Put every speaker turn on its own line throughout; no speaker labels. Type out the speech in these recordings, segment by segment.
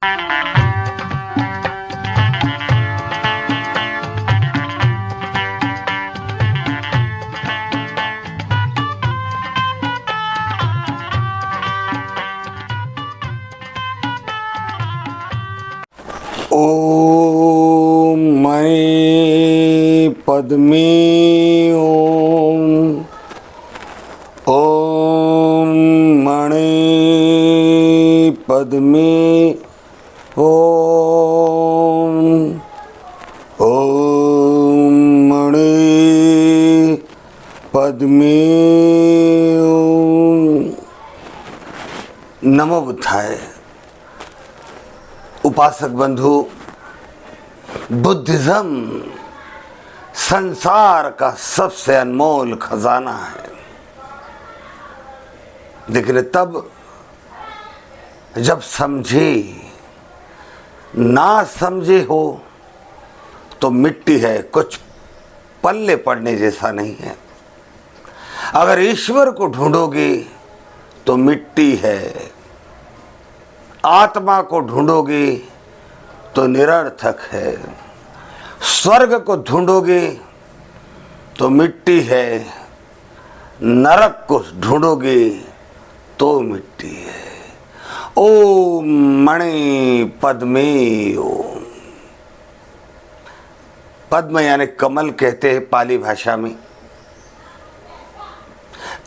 ओम मणि पद्मे ओम मणि पद्मे ओम मणि पद्मे ओम। नमो बुद्धाय। उपासक बंधु, बुद्धिज्म संसार का सबसे अनमोल खजाना है, लेकिन तब जब समझे, ना समझे हो तो मिट्टी है, कुछ पल्ले पड़ने जैसा नहीं है। अगर ईश्वर को ढूंढोगे तो मिट्टी है, आत्मा को ढूंढोगे तो निरर्थक है, स्वर्ग को ढूंढोगे तो मिट्टी है, नरक को ढूंढोगे तो मिट्टी है। ओम मणि पद्मे ओम। पद्म यानी कमल कहते हैं पाली भाषा में।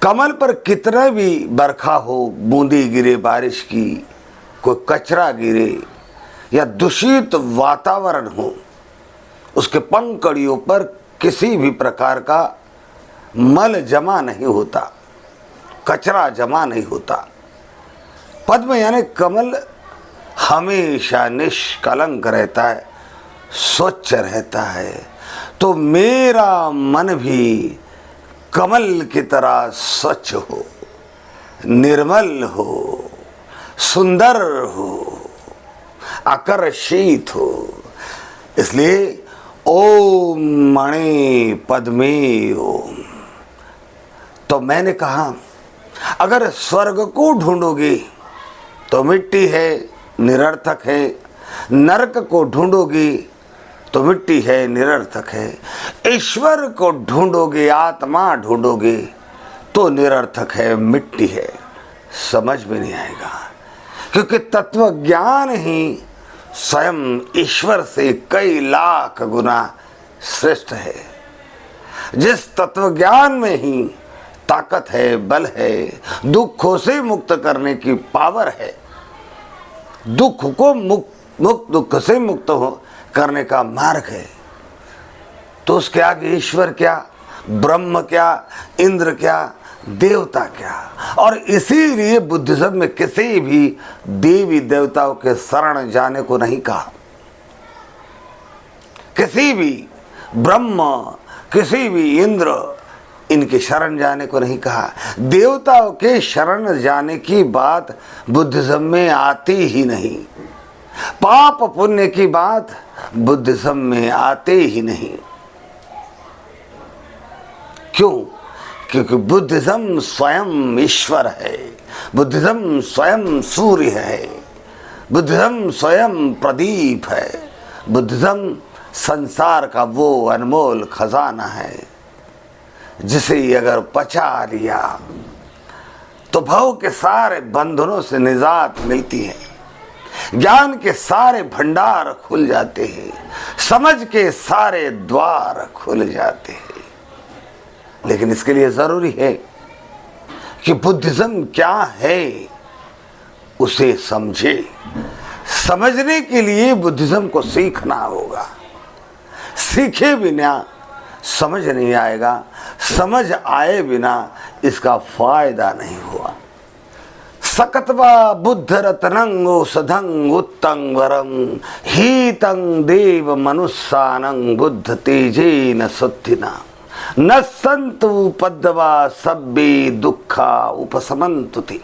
कमल पर कितना भी बरखा हो, बूंदी गिरे बारिश की, कोई कचरा गिरे या दूषित वातावरण हो, उसके पंखड़ियों पर किसी भी प्रकार का मल जमा नहीं होता, कचरा जमा नहीं होता। पद्म यानी कमल हमेशा निष्कलंक रहता है, स्वच्छ रहता है। तो मेरा मन भी कमल की तरह स्वच्छ हो, निर्मल हो, सुंदर हो, आकर्षित हो। इसलिए ओम मणि पद्मे ओम। तो मैंने कहा, अगर स्वर्ग को ढूंढोगे तो मिट्टी है, निरर्थक है, नरक को ढूंढोगे तो मिट्टी है, निरर्थक है, ईश्वर को ढूंढोगे, आत्मा ढूंढोगे तो निरर्थक है, मिट्टी है। समझ में नहीं आएगा, क्योंकि तत्व ज्ञान ही स्वयं ईश्वर से कई लाख गुना श्रेष्ठ है। जिस तत्व ज्ञान में ही ताकत है, बल है, दुखों से मुक्त करने की पावर है, दुख को दुख से मुक्त हो करने का मार्ग है, तो उसके आगे ईश्वर क्या, ब्रह्म क्या, इंद्र क्या, देवता क्या। और इसीलिए बुद्धिज्म में किसी भी देवी देवताओं के शरण जाने को नहीं कहा, किसी भी ब्रह्म, किसी भी इंद्र, इनके शरण जाने को नहीं कहा। देवताओं के शरण जाने की बात बुद्धिज्म में आती ही नहीं, पाप पुण्य की बात बुद्धिज्म में आते ही नहीं। क्यों? क्योंकि बुद्धिज्म स्वयं ईश्वर है, बुद्धिज्म स्वयं सूर्य है, बुद्धिज्म स्वयं प्रदीप है, बुद्धिज्म संसार का वो अनमोल खजाना है जिसे अगर पचा लिया तो भव के सारे बंधनों से निजात मिलती है, ज्ञान के सारे भंडार खुल जाते हैं, समझ के सारे द्वार खुल जाते हैं। लेकिन इसके लिए जरूरी है कि बुद्धिज्म क्या है उसे समझे। समझने के लिए बुद्धिज्म को सीखना होगा, सीखे बिना समझ नहीं आएगा, समझ आए बिना इसका फायदा नहीं हुआ। सकत्वा बुद्ध रत्नं औषधं उत्तंग वरं हीतं देव मनुष्यानं बुद्ध तेजेन शुद्धिना न संतु पद्वा सब्बे दुखा उपशमंतुति।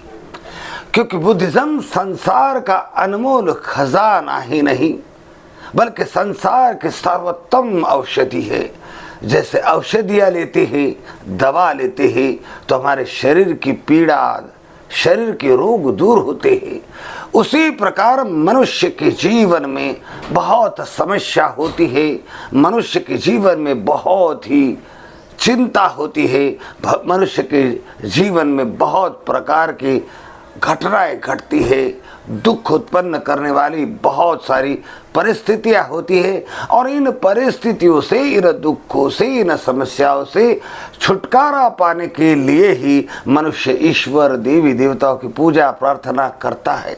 क्योंकि बुद्धिज्म संसार का अनमोल खजाना ही नहीं बल्कि संसार की सर्वोत्तम औषधि है। जैसे औषधियाँ लेते हैं, दवा लेते हैं तो हमारे शरीर की पीड़ा, शरीर के रोग दूर होते हैं, उसी प्रकार मनुष्य के जीवन में बहुत समस्या होती है, मनुष्य के जीवन में बहुत ही चिंता होती है, मनुष्य के जीवन में बहुत प्रकार की घटनाएं घटती है, दुख उत्पन्न करने वाली बहुत सारी परिस्थितियां होती है। और इन परिस्थितियों से, इन दुखों से, इन समस्याओं से छुटकारा पाने के लिए ही मनुष्य ईश्वर देवी देवताओं की पूजा प्रार्थना करता है।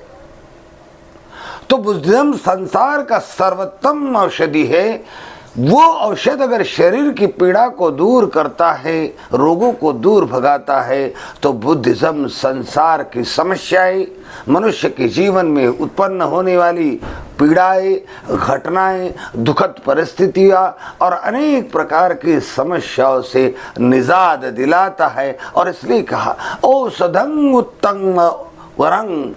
तो बुद्धिज्म संसार का सर्वोत्तम औषधि है। वो औषध अगर शरीर की पीड़ा को दूर करता है, रोगों को दूर भगाता है, तो बुद्धिज्म संसार की समस्याएं, मनुष्य के जीवन में उत्पन्न होने वाली पीड़ाएं, घटनाएं, दुखद परिस्थितियां और अनेक प्रकार की समस्याओं से निजात दिलाता है। और इसलिए कहा औषधं उत्तम वरं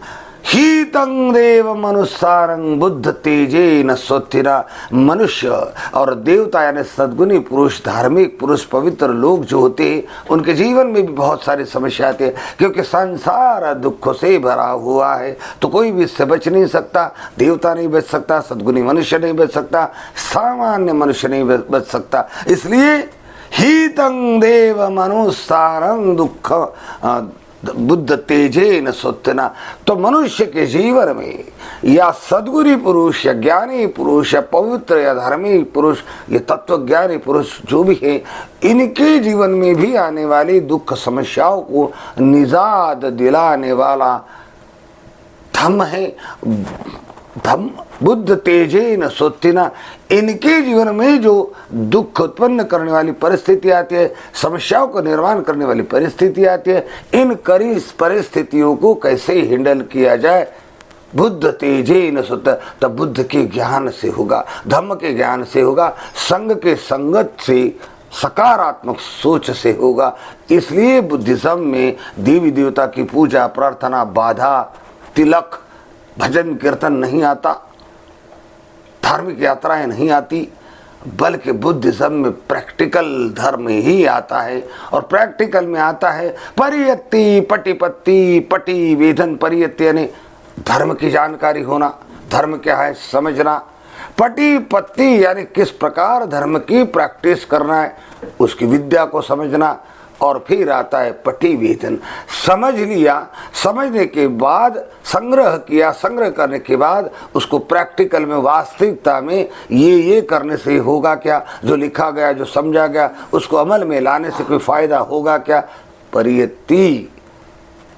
हीतं देव मनुस्सारं बुद्ध तेजे न स्वस्तिरा। मनुष्य और देवता यानी सद्गुणी पुरुष, धार्मिक पुरुष, पवित्र लोग जो होते हैं, उनके जीवन में भी बहुत सारी समस्या आती है, क्योंकि संसार दुखों से भरा हुआ है। तो कोई भी इससे बच नहीं सकता, देवता नहीं बच सकता, सद्गुणी मनुष्य नहीं बच सकता, सामान्य मनुष्य नहीं बच सकता। इसलिए हीतं देव मनुस्सारं दुख बुद्ध तेजे न सोतना। तो मनुष्य के जीवन में या सद्गुणी पुरुष या ज्ञानी पुरुष या पवित्र या धार्मिक पुरुष, ये तत्वज्ञानी पुरुष जो भी है, इनके जीवन में भी आने वाली दुख समस्याओं को निजात दिलाने वाला धम्म है। धम्म बुद्ध तेजे न सोतिना। इनके जीवन में जो दुख उत्पन्न करने वाली परिस्थिति आती है, समस्याओं को निर्माण करने वाली परिस्थिति आती है, इन कड़ी परिस्थितियों को कैसे हैंडल किया जाए, बुद्ध तेजे न सोत। तब बुद्ध के ज्ञान से होगा, धम्म के ज्ञान से होगा, संग के संगत से, सकारात्मक सोच से होगा। इसलिए बुद्धिज्म में देवी देवता की पूजा प्रार्थना, बाधा, तिलक, भजन कीर्तन नहीं आता, धार्मिक यात्राएं नहीं आती, बल्कि बुद्धिज्म में प्रैक्टिकल धर्म ही आता है। और प्रैक्टिकल में आता है परियत्ति पटिपत्ति पटि वेदन। परियत्ति यानी धर्म की जानकारी होना, धर्म क्या है समझना। पटिपत्ति यानी किस प्रकार धर्म की प्रैक्टिस करना है, उसकी विद्या को समझना। और फिर आता है पटिवेदन। समझ लिया, समझने के बाद संग्रह किया, संग्रह करने के बाद उसको प्रैक्टिकल में, वास्तविकता में ये करने से होगा क्या, जो लिखा गया, जो समझा गया, उसको अमल में लाने से कोई फायदा होगा क्या। परियत्ति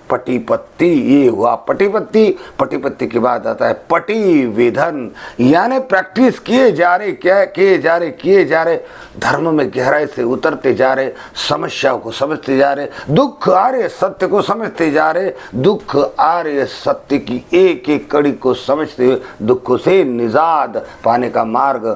पटिपत्ति, ये हुआ पटिपत्ति। पटिपत्ति के बाद आता है पटिवेदन, यानी प्रैक्टिस किए जा रहे, क्या किए जा रहे, धर्म में गहराई से उतरते जा रहे, समस्याओं को समझते जा रहे, दुख आर्य सत्य को समझते जा रहे, दुख आर्य सत्य की एक एक कड़ी को समझते हुए दुखों से निजात पाने का मार्ग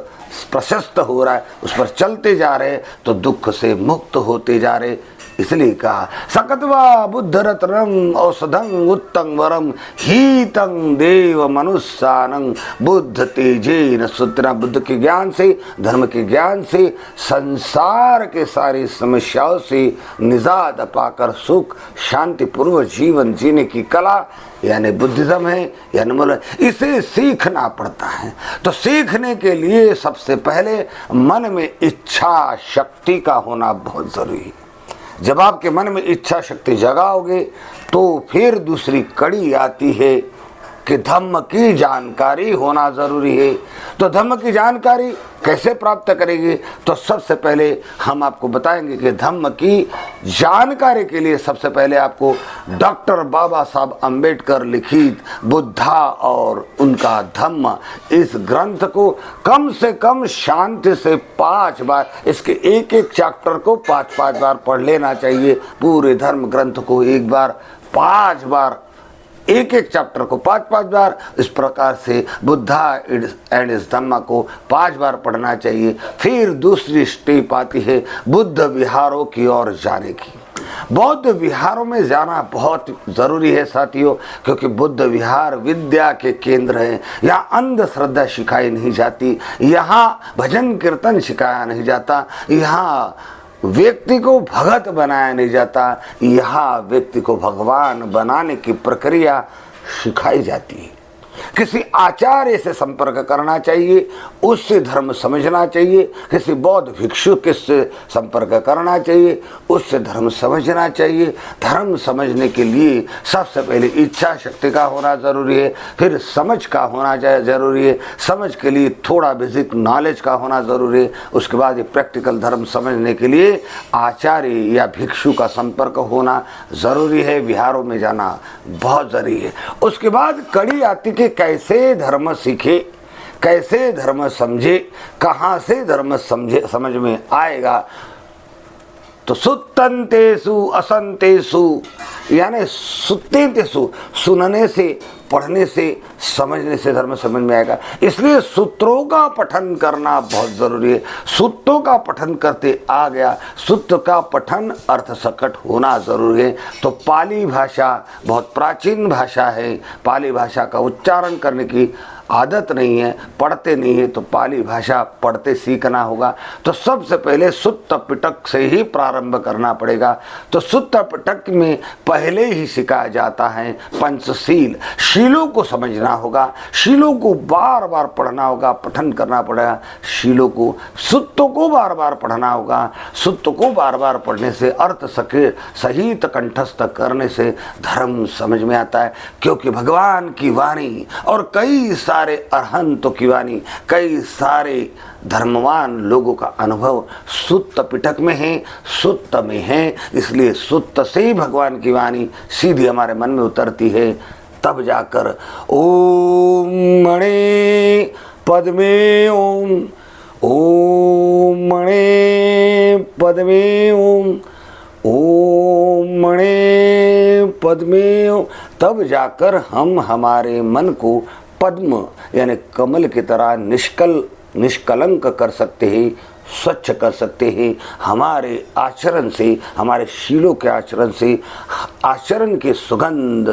प्रशस्त हो रहा है, उस पर चलते जा रहे, तो दुख से मुक्त होते जा रहे। इसलिए कहा सकत्वा बुद्ध रत्नम औषधं उत्तम वरम हीतं देव मनुष्यानं बुद्ध तेजे न सुतना। बुद्ध के ज्ञान से, धर्म के ज्ञान से संसार के सारी समस्याओं से निजात पाकर सुख शांति पूर्व जीवन जीने की कला यानी बुद्धिज्म है, यानी मतलब इसे सीखना पड़ता है। तो सीखने के लिए सबसे पहले मन में इच्छा शक्ति का होना बहुत जरूरी है। जब आपके मन में इच्छा शक्ति जगाओगे तो फिर दूसरी कड़ी आती है कि धम्म की जानकारी होना जरूरी है। तो धम्म की जानकारी कैसे प्राप्त करेंगे, तो सबसे पहले हम आपको बताएंगे कि धम्म की जानकारी के लिए सबसे पहले आपको डॉक्टर बाबा साहब अम्बेडकर लिखित बुद्धा और उनका धम्म, इस ग्रंथ को कम से कम शांति से 5 बार, इसके एक एक चैप्टर को 5-5 बार पढ़ लेना चाहिए। पूरे धर्म ग्रंथ को एक बार 5 बार, एक एक चैप्टर को 5-5 बार, इस प्रकार से बुद्धा एंड इस धम्मा को 5 बार पढ़ना चाहिए। फिर दूसरी स्टेप आती है बुद्ध विहारों की ओर जाने की। बौद्ध विहारों में जाना बहुत जरूरी है साथियों, क्योंकि बुद्ध विहार विद्या के केंद्र हैं। यहाँ अंधश्रद्धा सिखाई नहीं जाती, यहाँ भजन कीर्तन सिखाया नहीं जाता, यहाँ व्यक्ति को भगत बनाया नहीं जाता, यहाँ व्यक्ति को भगवान बनाने की प्रक्रिया सिखाई जाती है। किसी आचार्य से संपर्क करना चाहिए, उससे धर्म समझना चाहिए। किसी बौद्ध भिक्षु से संपर्क करना चाहिए, उससे धर्म समझना चाहिए। धर्म समझने के लिए सबसे पहले इच्छा शक्ति का होना ज़रूरी है, फिर समझ का होना ज़रूरी है, समझ के लिए थोड़ा बेसिक नॉलेज का होना ज़रूरी है। उसके बाद ये प्रैक्टिकल धर्म समझने के लिए आचार्य या भिक्षु का संपर्क होना ज़रूरी है। विहारों में जाना बहुत ज़रूरी है। उसके बाद कड़ी आती कि कैसे धर्म सीखे, कैसे धर्म समझे, कहाँ से धर्म समझ में आएगा। तो सुत्तन्तेषु असन्तेषु, यानी सुत्तेतेषु, सुनने से, पढ़ने से, समझने से धर्म समझ में आएगा। इसलिए सूत्रों का पठन करना बहुत ज़रूरी है। सूत्रों का पठन करते आ गया, सूत्र का पठन अर्थ सकट होना ज़रूरी है। तो पाली भाषा बहुत प्राचीन भाषा है, पाली भाषा का उच्चारण करने की आदत नहीं है, पढ़ते नहीं है, तो पाली भाषा पढ़ते सीखना होगा। तो सबसे पहले सुत्त पिटक से ही प्रारंभ करना पड़ेगा। तो सुत्त पिटक में पहले ही सिखाया जाता है पंचशील। शीलों को समझना होगा, शीलों को बार बार पढ़ना होगा, पठन करना पड़ेगा शीलों को। सुत्तों को बार बार पढ़ना होगा, सुत्त को बार बार पढ़ने से, अर्थ सहित कंठस्थ करने से धर्म समझ में आता है। क्योंकि भगवान की वाणी और कई सारे अरहंतों की वाणी, कई सारे धर्मवान लोगों का अनुभव सुत्त पिटक में है, सुत्त में है। इसलिए सुत्त से ही भगवान की वाणी सीधी हमारे मन में उतरती है। तब जाकर ओम मणे पद्मे ओम, ओम मणे पद्मे ओम, ओम मणे पद्मे ओम, तब जाकर हम हमारे मन को पद्म यानी कमल की तरह निष्कलंक कर सकते हैं, स्वच्छ कर सकते हैं। हमारे आचरण से, हमारे शीलों के आचरण से आचरण की सुगंध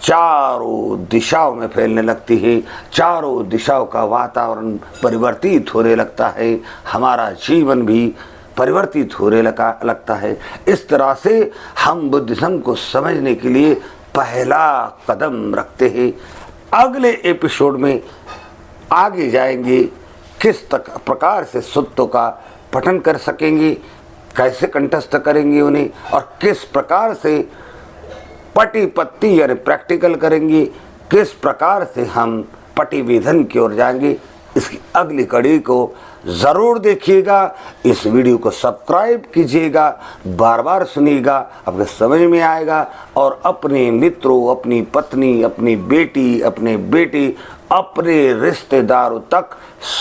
चारों दिशाओं में फैलने लगती है, चारों दिशाओं का वातावरण परिवर्तित होने लगता है, हमारा जीवन भी परिवर्तित होने लगता है। इस तरह से हम बुद्धिज्म को समझने के लिए पहला कदम रखते हैं। अगले एपिसोड में आगे जाएंगे, किस प्रकार से सूत्रों का पठन कर सकेंगे, कैसे कंठस्थ करेंगे उन्हें, और किस प्रकार से पटी पत्ती यानी प्रैक्टिकल करेंगे, किस प्रकार से हम पटी विधन की ओर जाएंगे। इसकी अगली कड़ी को ज़रूर देखिएगा। इस वीडियो को सब्सक्राइब कीजिएगा, बार बार सुनिएगा, आपको समझ में आएगा। और अपने मित्रों, अपनी पत्नी, अपनी बेटी, अपने बेटे, अपने रिश्तेदारों तक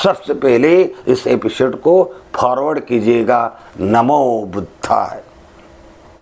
सबसे पहले इस एपिसोड को फॉरवर्ड कीजिएगा। नमो बुद्धाय।